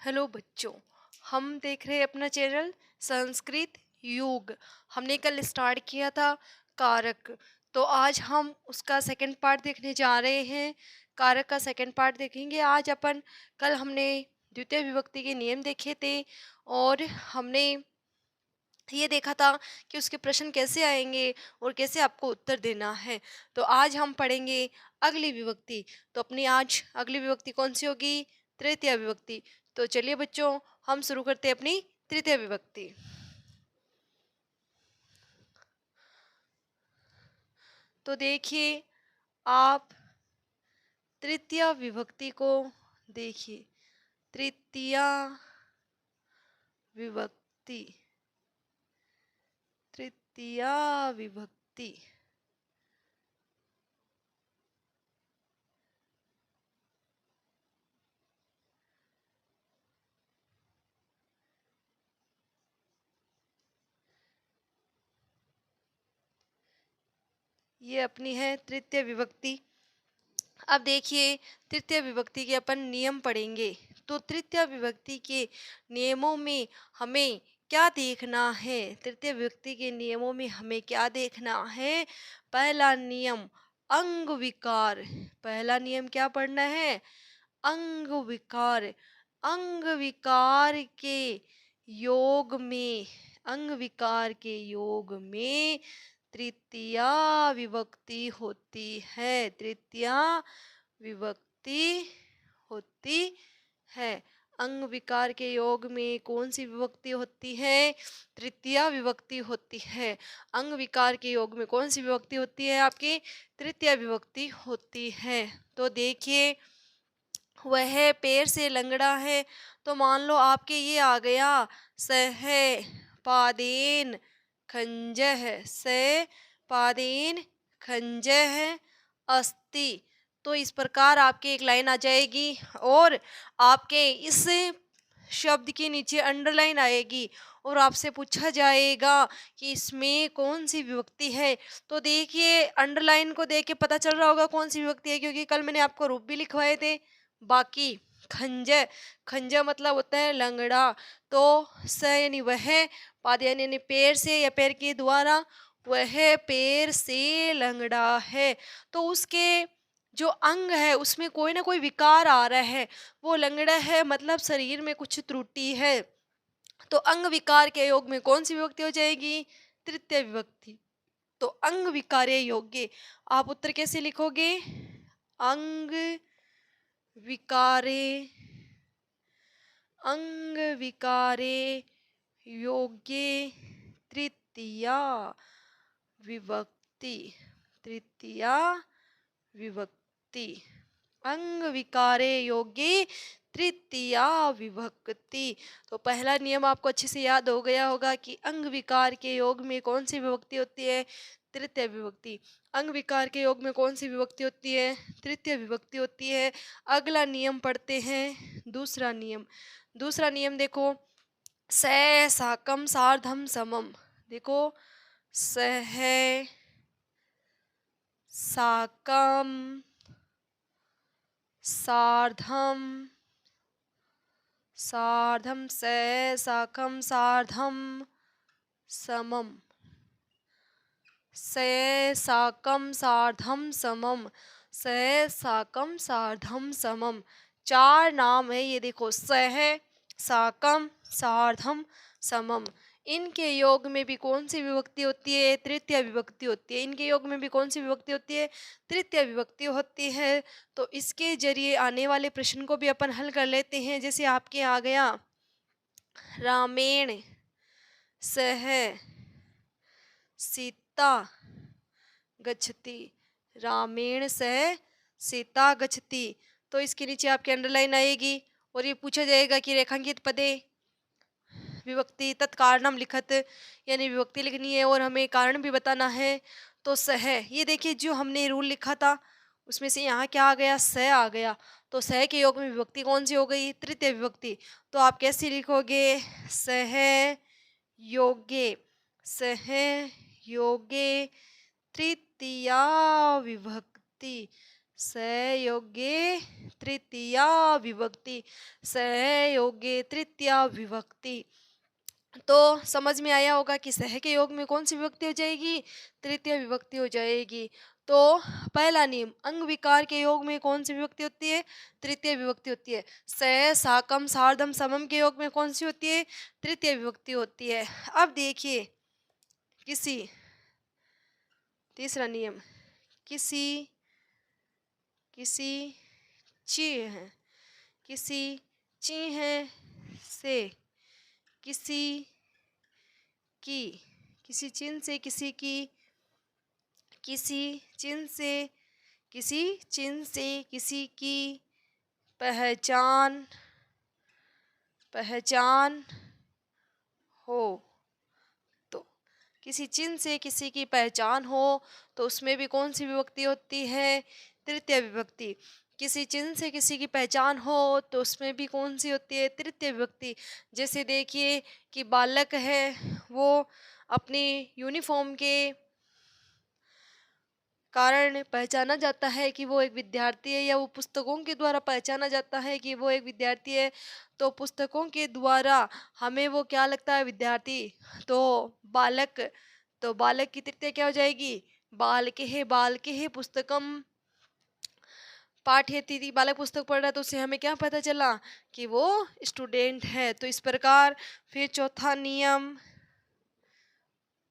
Hello बच्चों। हम देख रहे हैं अपना चैनल संस्कृत युग। हमने कल स्टार्ट किया था कारक। तो आज हम उसका सेकंड पार्ट देखने जा रहे हैं। कारक का सेकंड पार्ट देखेंगे आज अपन। कल हमने द्वितीय विभक्ति के नियम देखे थे और हमने ये देखा था कि उसके प्रश्न कैसे आएंगे और कैसे आपको उत्तर देना है। तो आज हम पढ़ेंगे अगली विभक्ति। तो अपनी आज अगली विभक्ति कौन सी होगी? तृतीय विभक्ति। तो चलिए बच्चों, हम शुरू करते हैं अपनी तृतीय विभक्ति। तो देखिए, आप तृतीय विभक्ति को देखिए। तृतीय विभक्ति, तृतीय विभक्ति। ये अपनी है तृतीय विभक्ति। अब देखिए, तृतीय विभक्ति के अपन नियम पढ़ेंगे। तो तृतीय विभक्ति के नियमों में हमें क्या देखना है? तृतीय विभक्ति के नियमों में हमें क्या देखना है? पहला नियम अंग विकार। पहला नियम क्या पढ़ना है? अंग विकार। अंग विकार के योग में, अंग विकार के योग में तृतीय विभक्ति होती है। तृतीय विभक्ति होती है। अंग विकार के योग में कौन सी विभक्ति होती है? तृतीय विभक्ति होती है। अंग विकार के योग में कौन सी विभक्ति होती है? आपकी तृतीय विभक्ति होती है। तो देखिए, वह पैर से लंगड़ा है। तो मान लो आपके ये आ गया सह पादेन खंजह। से पादेन खंजह अस्ति। तो इस प्रकार आपके एक लाइन आ जाएगी और आपके इस शब्द के नीचे अंडरलाइन आएगी और आपसे पूछा जाएगा कि इसमें कौन सी विभक्ति है। तो देखिए, अंडरलाइन को देख के पता चल रहा होगा कौन सी विभक्ति है, क्योंकि कल मैंने आपको रूप भी लिखवाए थे। बाकी खंज, खंज मतलब होता है लंगड़ा। तो स यानी वह, पाद यानी पैर से या पैर के द्वारा, वह पैर से लंगड़ा है। तो उसके जो अंग है उसमें कोई ना कोई विकार आ रहा है। वो लंगड़ा है मतलब शरीर में कुछ त्रुटि है। तो अंग विकार के योग में कौन सी विभक्ति हो जाएगी? तृतीय विभक्ति। तो अंग विकारे योग्य। आप उत्तर कैसे लिखोगे? अंग विकारे, अंग विकारे योग्य तृतीय विभक्ति। तृतीय विभक्ति। अंग विकारे योग्य तृतीय विभक्ति। तो पहला नियम आपको अच्छे से याद हो गया होगा कि अंग विकार के योग में कौन सी विभक्ति होती है? तृतीय विभक्ति। अंग विकार के योग में कौन सी विभक्ति होती है? तृतीय विभक्ति होती है। अगला नियम पढ़ते हैं, दूसरा नियम। दूसरा नियम देखो, सह साकम सार्धम समम। देखो, सह साकम सार्धम, सार्धम, सह साकम सार्धम समम। सह साकम सार्धम समम। सह साकम सार्धम समम। चार नाम है ये। देखो, सह साकम सार्धम समम। इनके योग में भी कौन सी विभक्ति होती है? तृतीय विभक्ति होती है। इनके योग में भी कौन सी विभक्ति होती है? तृतीय विभक्ति होती है। तो इसके जरिए आने वाले प्रश्न को भी अपन हल कर लेते हैं। जैसे आपके आ गया रामेण सह सीता गच्छति। रामेण सह सीता गच्छति। तो इसके नीचे आपके अंडरलाइन आएगी और ये पूछा जाएगा कि रेखांकित पदे विभक्ति तत्कारणम लिखत, यानी विभक्ति लिखनी है और हमें कारण भी बताना है। तो सह, ये देखिए जो हमने रूल लिखा था उसमें से यहाँ क्या आ गया? स आ गया। तो सह के योग में विभक्ति कौन सी हो गई? तृतीय विभक्ति। तो आप कैसे लिखोगे? सह योगे, सह योगे तृतीया विभक्ति। सहयोगे तृतीया विभक्ति, सहयोगे तृतीया विभक्ति। तो समझ में आया होगा कि सह के योग में कौन सी विभक्ति हो जाएगी, तृतीय विभक्ति हो जाएगी। तो पहला नियम, अंग विकार के योग में कौन सी विभक्ति होती है, तृतीय विभक्ति होती है। सह साकम सार्धम समम के योग में कौन सी होती है, तृतीय विभक्ति होती है। अब देखिए किसी, तीसरा नियम, किसी किसी चिन्ह, किसी चिन्ह से किसी की, किसी चिन्ह से किसी की, किसी चिन्ह से किसी चिन्ह से किसी की पहचान, पहचान हो। तो किसी चिन्ह से किसी की पहचान हो तो उसमें भी कौन सी विभक्ति होती है, तृतीय विभक्ति। किसी चिन्ह से किसी की पहचान हो तो उसमें भी कौन सी होती है, तृतीय विभक्ति। जैसे देखिए कि बालक है, वो अपनी यूनिफॉर्म के कारण पहचाना जाता है कि वो एक विद्यार्थी है, या वो पुस्तकों के द्वारा पहचाना जाता है कि वो एक विद्यार्थी है। तो पुस्तकों के द्वारा हमें वो क्या लगता है, विद्यार्थी। तो बालक, तो बालक की तृतीय क्या हो जाएगी, बालके है पुस्तकम पाठयति थी। बालक पुस्तक पढ़ रहा है तो उससे हमें क्या पता चला कि वो स्टूडेंट है। तो इस प्रकार फिर चौथा नियम,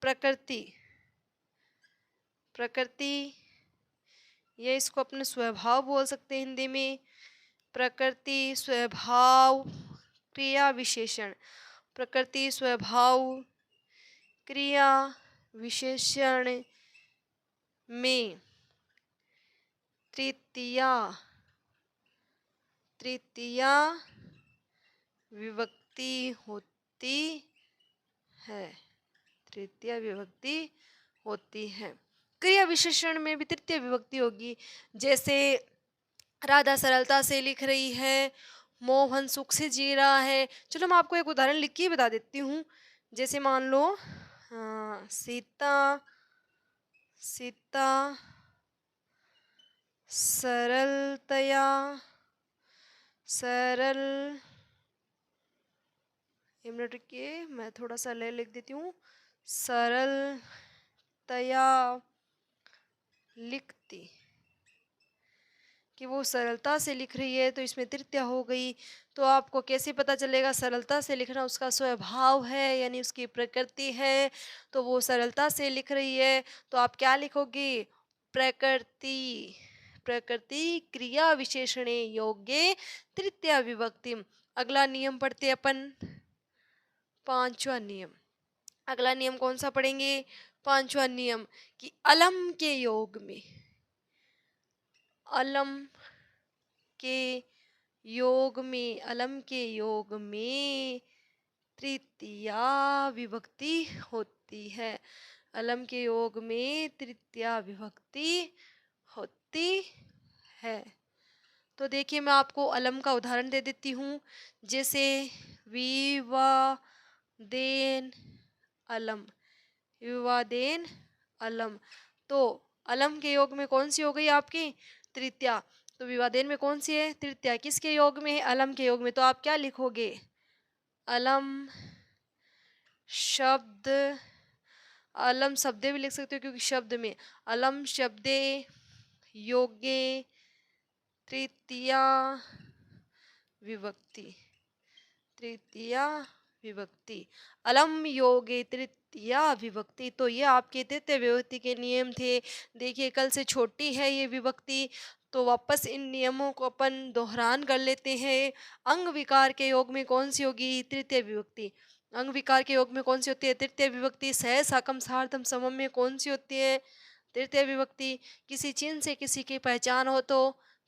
प्रकृति, प्रकृति, ये इसको अपने स्वभाव बोल सकते हैं हिंदी में। प्रकृति, स्वभाव, क्रिया विशेषण, प्रकृति, स्वभाव, क्रिया विशेषण में तृतीया, तृतीया विभक्ति होती है, तृतीय विभक्ति होती है। क्रिया विशेषण में भी तृतीय विभक्ति होगी। जैसे राधा सरलता से लिख रही है, मोहन सुख से जी रहा है। चलो मैं आपको एक उदाहरण लिख के बता देती हूँ। जैसे मान लो सीता, सीता सरलतया, सरल, एक मिनट रुकिए मैं थोड़ा सा ले लिख देती हूँ, सरलतया लिखती, कि वो सरलता से लिख रही है तो इसमें तृतीया हो गई। तो आपको कैसे पता चलेगा सरलता से लिखना उसका स्वभाव है यानी उसकी प्रकृति है। तो वो सरलता से लिख रही है तो आप क्या लिखोगे, प्रकृति, प्रकृति क्रिया विशेषणे योग्य तृतीया विभक्ति। अगला नियम पढ़ते अपन, पांचवा नियम। अगला नियम कौन सा पढ़ेंगे, पांचवा नियम, कि अलम के योग में, अलम के योग में, अलम के योग में तृतीया विभक्ति होती है। अलम के योग में तृतीया विभक्ति होती है। तो देखिए मैं आपको अलम का उदाहरण दे देती हूँ। जैसे विवादेन अलम, विवादेन अलम। तो अलम के योग में कौन सी हो गई आपकी, तृतीया। तो विवादेन में कौन सी है, तृतीया। किसके योग में है, अलम के योग में। तो आप क्या लिखोगे, अलम शब्द, अलम शब्दे भी लिख सकते हो क्योंकि शब्द में, अलम शब्दे योगे तृतीया विभक्ति, तृतीया विभक्ति, अलम योगे तृतीया विभक्ति। तो ये आपके तृतीय विभक्ति के नियम थे। देखिए कल से छोटी है ये विभक्ति, तो वापस इन नियमों को अपन दोहरान कर लेते हैं। अंग विकार के योग में कौन सी होगी, तृतीय विभक्ति। अंग विकार के योग में कौन सी होती है, तृतीय विभक्ति। सह साकम सार्थम समम में कौन सी होती है, तृतीय विभक्ति। किसी चिन्ह से किसी की पहचान हो तो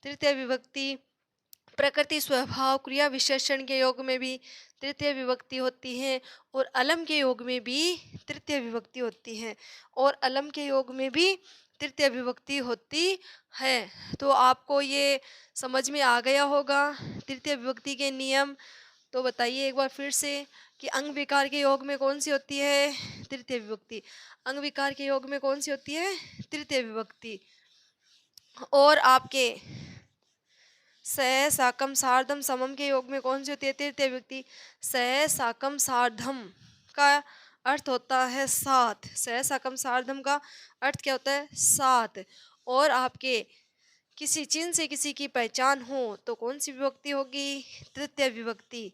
तृतीय विभक्ति। प्रकृति स्वभाव क्रिया विशेषण के योग में भी तृतीय विभक्ति होती है, और अलम के योग में भी तृतीय विभक्ति होती है, और अलम के योग में भी तृतीय विभक्ति होती है। तो आपको ये समझ में आ गया होगा तृतीय विभक्ति के नियम। तो बताइए एक बार फिर से कि अंग विकार के योग में कौन सी होती है, तृतीय विभक्ति। अंग विकार के योग में कौन सी होती है, तृतीय विभक्ति। और आपके सह साकम सार्धम समम के योग में कौन सी होती है तृतीय विभक्ति। सह साकम सार्धम का अर्थ होता है साथ। सह साकम सार्धम का अर्थ क्या होता है, साथ। और आपके किसी चिन्ह से किसी की पहचान हो तो कौन सी विभक्ति होगी, तृतीय विभक्ति।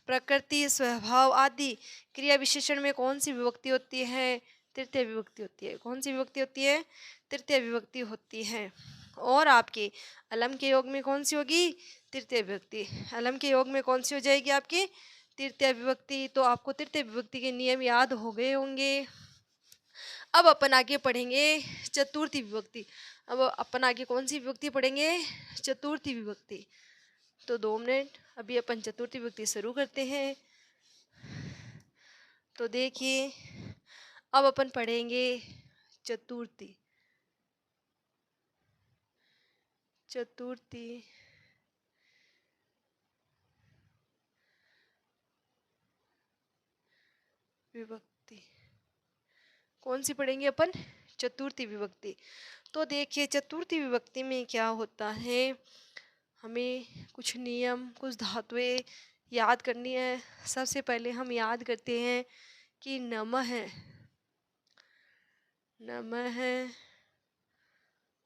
प्रकृति स्वभाव आदि क्रिया विशेषण में कौन सी विभक्ति होती है, तृतीय विभक्ति होती है। कौन सी विभक्ति होती है, तृतीय विभक्ति होती है। और आपके अलम के योग में कौन सी होगी, तृतीय विभक्ति। अलम के योग में कौन सी हो जाएगी आपकी, तृतीय विभक्ति। तो आपको तृतीय विभक्ति के नियम याद हो गए होंगे। अब अपन आगे पढ़ेंगे चतुर्थी विभक्ति। अब अपन आगे कौन सी विभक्ति पढ़ेंगे, चतुर्थी विभक्ति। तो 2 मिनट, अभी अपन चतुर्थी विभक्ति शुरू करते हैं। तो देखिए अब अपन पढ़ेंगे चतुर्थी। चतुर्थी विभक्ति कौन सी पढ़ेंगे अपन, चतुर्थी विभक्ति। तो देखिए चतुर्थी विभक्ति में क्या होता है, हमें कुछ नियम, कुछ धातुएं याद करनी है। सबसे पहले हम याद करते हैं कि नमः, नमः,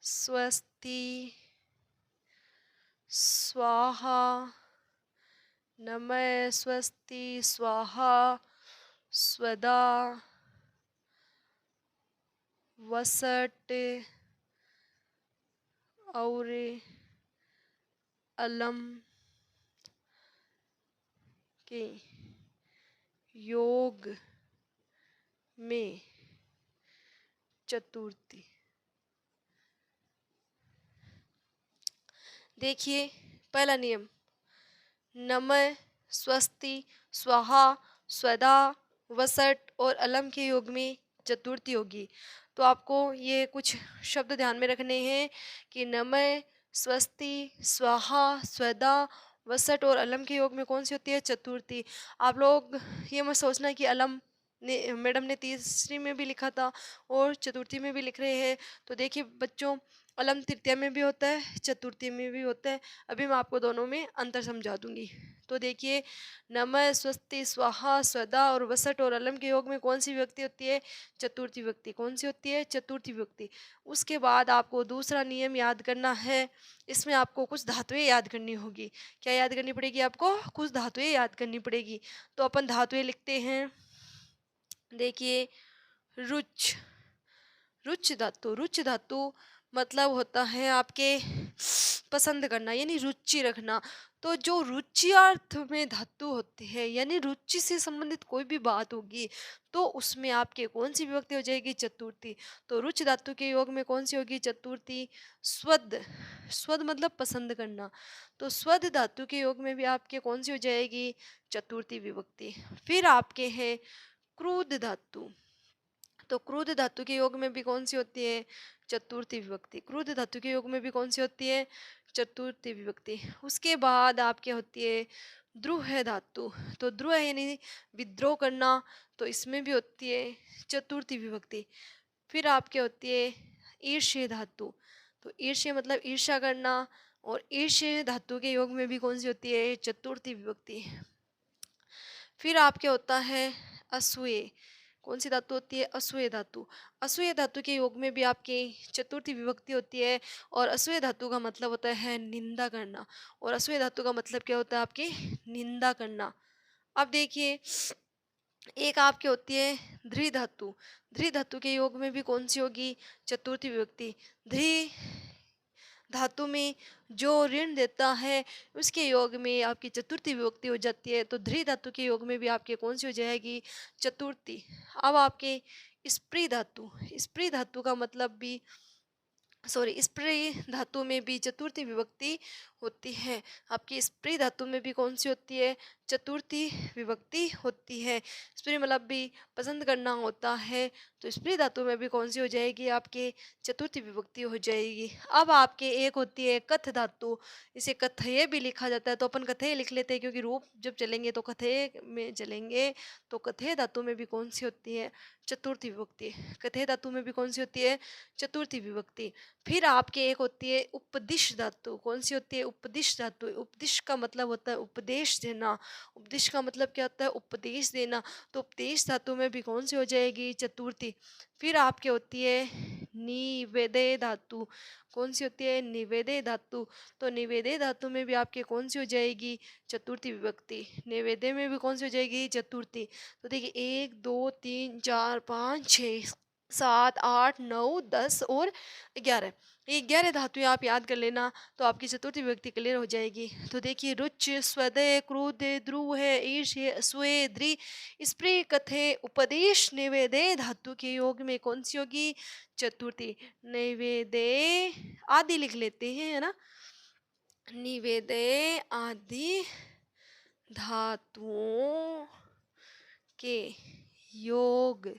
स्वस्ति, स्वाहा, नमः, स्वस्ति, स्वाहा, स्वदा, वसट और अलम के योग में चतुर्थी। देखिए पहला नियम, नमः, स्वस्ति, स्वाहा, स्वदा, वसट और अलम के योग में चतुर्थी होगी। तो आपको ये कुछ शब्द ध्यान में रखने हैं कि नमः, स्वस्ति, स्वाहा, स्वदा, वसट और अलम के योग में कौन सी होती है, चतुर्थी। आप लोग ये मत सोचना कि अलम ने मैडम ने तीसरी में भी लिखा था और चतुर्थी में भी लिख रहे हैं। तो देखिए बच्चों, अलम तृतीया में भी होता है, चतुर्थी में भी होता है। अभी मैं आपको दोनों में अंतर समझा दूंगी। तो देखिए नमः, स्वस्ति, स्वाहा, स्वदा और वसट और अलम के योग में कौन सी विभक्ति होती है, चतुर्थी विभक्ति। कौन सी होती है, चतुर्थी विभक्ति। उसके बाद आपको दूसरा नियम याद करना है। इसमें आपको कुछ धातुएं याद करनी होगी। क्या याद करनी पड़ेगी आपको, कुछ धातुएं याद करनी पड़ेगी। तो अपन धातुएं लिखते हैं। देखिए रुच, रुच धातु। रुच धातु मतलब होता है आपके पसंद करना, यानी रुचि रखना। तो जो रुचि अर्थ में धातु होती है, यानी रुचि से संबंधित कोई भी बात होगी तो उसमें आपके कौन सी विभक्ति हो जाएगी, चतुर्थी। तो रुच धातु के योग में कौन सी होगी, चतुर्थी। स्वद, स्वद मतलब पसंद करना। तो स्वद धातु के योग में भी आपके कौन सी हो जाएगी, चतुर्थी विभक्ति। फिर आपके हैं क्रोध धातु। तो क्रोध धातु के योग में भी कौन सी होती है, चतुर्थी विभक्ति। क्रोध धातु के योग में भी कौन सी होती है, चतुर्थी विभक्ति। उसके बाद आपके होती है द्रुह धातु। तो द्रुह यानी विद्रोह करना, तो इसमें भी होती है चतुर्थी विभक्ति। फिर आपके होती है ईर्ष्य धातु। तो ईर्ष्य मतलब ईर्ष्या करना, और ईर्ष्य धातु के योग में भी कौन सी होती है, चतुर्थी विभक्ति। फिर आपके होता है असूय। कौन सी धातु होती है, असूय धातु। असूय धातु के योग में भी आपकी चतुर्थी विभक्ति होती है। और असूय धातु का मतलब होता है निंदा करना। और असूय धातु का मतलब क्या होता है, आपकी निंदा करना। अब देखिए एक आपकी होती है ध्री धातु। ध्री धातु के योग में भी कौन सी होगी, चतुर्थी विभक्ति। ध्री धातु में जो ऋण देता है उसके योग में आपकी चतुर्थी विभक्ति हो जाती है। तो ध्री धातु के योग में भी आपके कौन सी हो जाएगी, चतुर्थी। अब आपके स्प्री धातु। स्प्री धातु का मतलब भी, सॉरी, स्प्री धातु में भी चतुर्थी विभक्ति होती है। आपकी स्त्री धातु में भी कौन सी होती है? चतुर्थी विभक्ति होती है। स्त्री मतलब भी पसंद करना होता है, तो स्त्री धातु में भी कौन सी हो जाएगी? आपके चतुर्थी विभक्ति हो जाएगी। अब आपके एक होती है कथ धातु, इसे कथय भी लिखा जाता है, तो अपन कथय लिख लेते हैं क्योंकि रूप जब चलेंगे तो कथय में चलेंगे। तो कथय धातु में भी कौन सी होती है? चतुर्थी विभक्ति। कथय धातु में भी कौन सी होती है? चतुर्थी विभक्ति। फिर आपके एक होती है उपदिश धातु। कौन सी होती है? उपदिश धातु। उपदिश का मतलब होता है उपदेश देना। उपदिश का मतलब क्या होता है? उपदेश देना। तो उपदेश धातु में भी कौन सी हो जाएगी? चतुर्थी। फिर आपके होती है निवेदे धातु। कौन सी होती है? निवेदे धातु। तो निवेदे धातु में भी आपके कौन सी हो जाएगी? चतुर्थी विभक्ति। निवेदे में भी कौन सी हो जाएगी? चतुर्थी। तो देखिए 1 2 3 4 5 6 7 8 9 10 और 11, ये 11 धातुएं आप याद कर लेना, तो आपकी चतुर्थी विभक्ति क्लियर हो जाएगी। तो देखिए रुच, स्वदय, क्रोध, द्रुह, ईर्ष्य, स्वे, द्रि, स्प्रे, कथे, उपदेश, निवेदे धातु के योग में कौन सी होगी? चतुर्थी। निवेदे आदि लिख लेते हैं, है ना। निवेदे आदि धातुओं के योग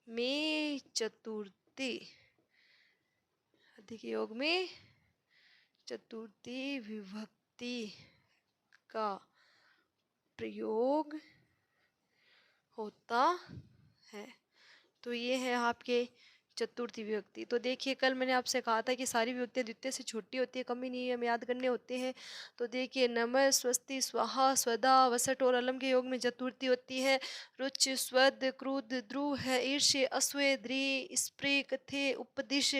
में चतुर्थी, आदि के योग में चतुर्थी विभक्ति का प्रयोग होता है। तो ये है आपके चतुर्थी विभक्ति। तो देखिए कल मैंने आपसे कहा था कि सारी विभक्तियां द्वितीय से छोटी होती है, कमी नहीं है, हमें याद करने होते हैं। तो देखिए नमः, स्वस्ति, स्वाहा, स्वदा, वसट और अलम के योग में चतुर्थी होती है। रुच, स्वद, क्रोध, द्रुह, ईर्ष्य, अस्वे, द्रि, स्प्रे, कथे, उपदिश,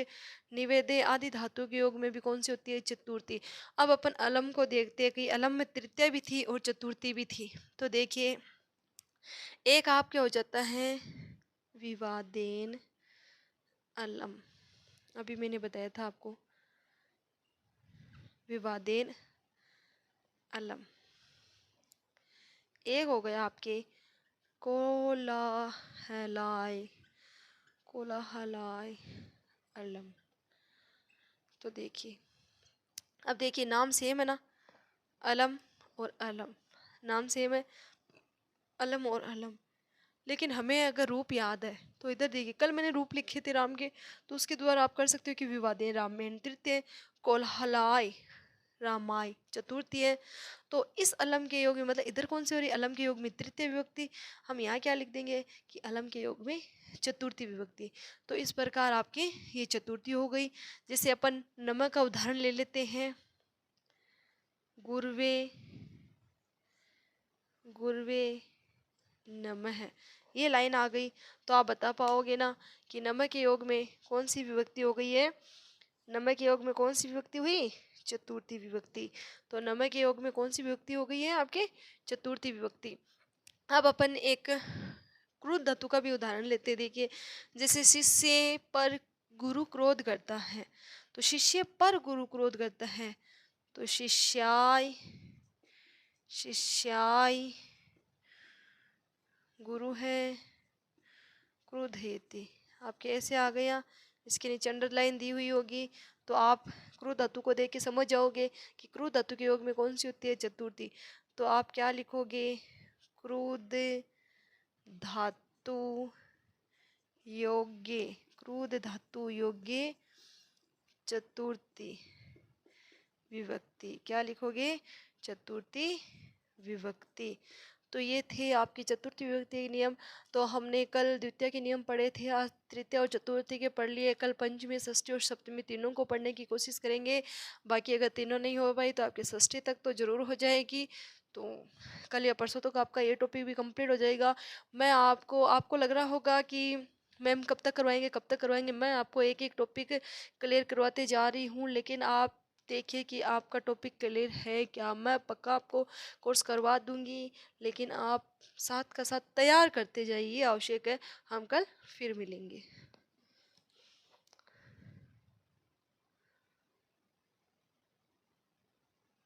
निवेदे आदि धातु के योग में भी कौन सी होती है? चतुर्थी। अब अपन अलम को देखते हैं कि अलम में तृतीया भी थी और चतुर्थी भी थी। तो देखिए एक आपके हो जाता है विवादेन अलम, अभी मैंने बताया था आपको, विवादेन अलम। एक हो गया आपके कोलाहलाय, कोलाहलाय अलम। तो देखिए अब देखिए नाम सेम है ना, अलम और अलम, नाम सेम है, अलम और अलम, लेकिन हमें अगर रूप याद है तो इधर देखिए कल मैंने रूप लिखे थे राम के, तो उसके द्वारा आप कर सकते हो कि विवादे राम में तृतीय, कोल्हलाय रामाय चतुर्थी है। तो इस अलम के योग में मतलब इधर कौन सी हो रही है? अलम के योग में तृतीय विभक्ति। हम यहाँ क्या लिख देंगे कि अलम के योग में चतुर्थी विभक्ति। तो इस प्रकार आपकी ये चतुर्थी हो गई। जैसे अपन नमक का उदाहरण ले लेते हैं, गुरवे, गुरवे नमः, ये लाइन आ गई। तो आप बता पाओगे ना कि नमक के योग में कौन सी विभक्ति हो गई है? नमक के योग में कौन सी विभक्ति हुई? चतुर्थी विभक्ति। तो नमक के योग में कौन सी विभक्ति हो गई है? आपके चतुर्थी विभक्ति। अब अपन एक क्रोध धातु का भी उदाहरण लेते, देखिए जैसे शिष्य पर गुरु क्रोध करता है, तो शिष्य पर गुरु क्रोध करता है, तो शिष्याय, शिष्याय गुरु है क्रोधेति। आपके ऐसे आ गया, इसके नीचे अंडरलाइन दी हुई होगी, तो आप क्रोध धातु को देख के समझ जाओगे कि क्रोध धातु के योग में कौन सी होती है? चतुर्थी। तो आप क्या लिखोगे? क्रोध धातु योग्य, क्रोध धातु योग्य चतुर्थी विभक्ति। क्या लिखोगे? चतुर्थी विभक्ति। तो ये थे आपकी चतुर्थी विभक्ति के नियम। तो हमने कल द्वितीय के नियम पढ़े थे, आज तृतीय और चतुर्थी के पढ़ लिए। कल पंचमी, षष्ठी और सप्तमी तीनों को पढ़ने की कोशिश करेंगे। बाकी अगर तीनों नहीं हो पाई तो आपके षष्ठी तक तो ज़रूर हो जाएगी। तो कल या परसों तक आपका ये टॉपिक भी कंप्लीट हो जाएगा। मैं आपको लग रहा होगा कि मैम कब तक करवाएंगे, कब तक करवाएंगे। मैं आपको एक एक टॉपिक क्लियर करवाते जा रही हूँ, लेकिन आप देखिए कि आपका टॉपिक क्लियर है क्या। मैं पक्का आपको कोर्स करवा दूंगी, लेकिन आप साथ का साथ तैयार करते जाइए, आवश्यक है। हम कल फिर मिलेंगे।